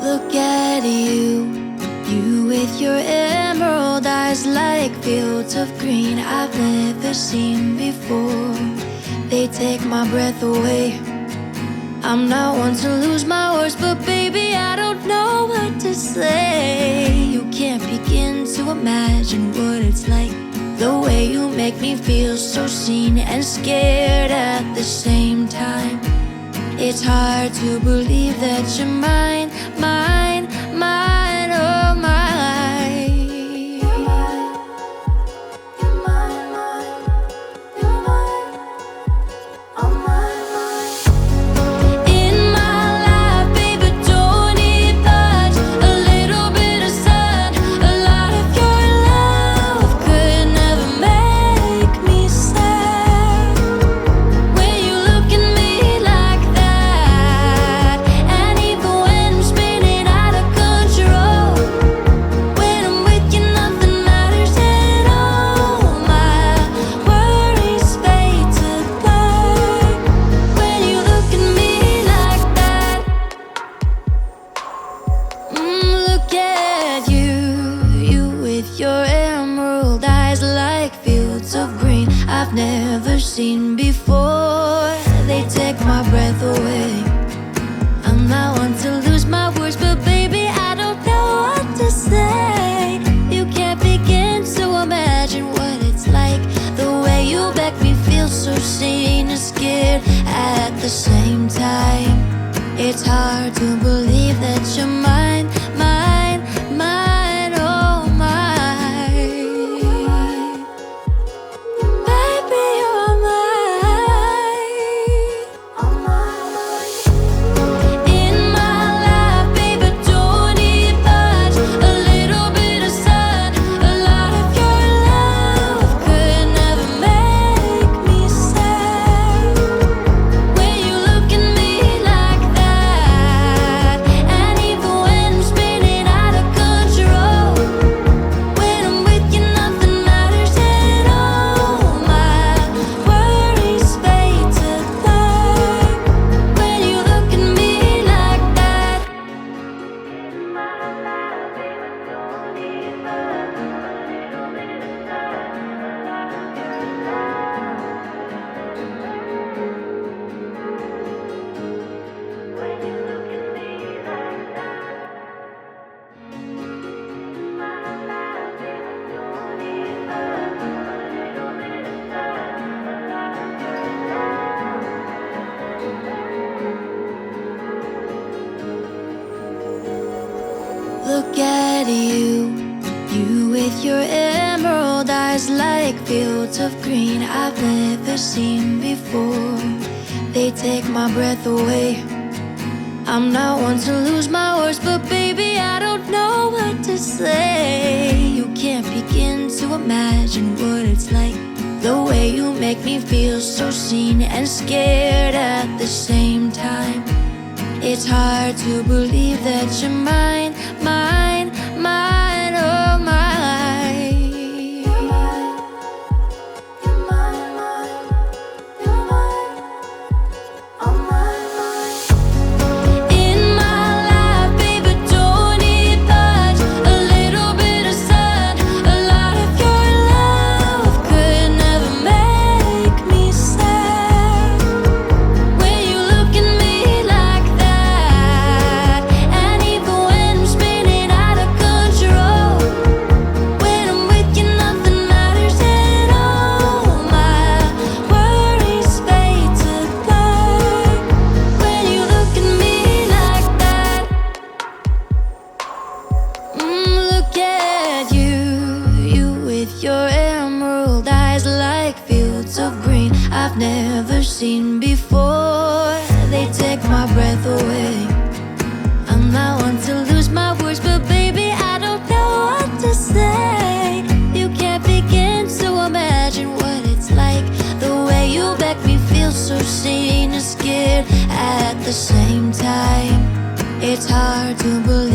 Look at you with your emerald eyes like fields of green I've never seen before. They take my breath away. I'm not one to lose my words, but baby, I don't know what to say. You can't begin to imagine what it's like, the way you make me feel so seen and scared at the same time. It's hard to believe that you're mine, mine, mine, oh mine. You're mine, you're mine, mine, you're mine, oh mine, mine. In my life, baby, don't need much. A little bit of sun, a lot of your love could never make me sad. When you look at me like that, and even when I'm spinning out of control, when I'm with you, nothing matters at all. My worries fade to black when you look at me like that. Look at you with your emerald eyes like fields of green I've never seen before. They take my breath away. I'm not one to lose my words, but baby, I don't know what to say. You can't begin to imagine what it's like, the way you make me feel so seen and scared at the same time. It's hard to believe that you're mine, mine, mine, oh mine. Baby, you're mine, oh mine. In my life, baby, don't need much. A little bit of sun, a lot of your love could never make me sad. When you look at me like that, and even when I'm spinning out of control, when I'm with you, nothing matters at all. My worries fade to black when you look at me like that. Look at you with your emerald eyes like fields of green I've never seen before. They take my breath away. I'm not one to lose my words, but baby, I don't know what to say. You can't begin to imagine what it's like, the way you make me feel so seen and scared at the same time. It's hard to believe that you're mine, mine, mine, oh mine. You're mine, you're mine, mine, you're mine, oh mine, mine. In my life, baby, don't need much. A little bit of sun, a lot of your love could never make me sad. When you look at me like that, and even when I'm spinning out of control, when I'm with you, nothing matters at all. My worries fade to black when you look at me like that. Look at you with your emerald eyes like fields of green I've never seen before. They take my breath away. I'm not one to lose my words, but baby, I don't know what to say. You can't begin to imagine what it's like, the way you make me feel so seen and scared at the same time. It's hard to believe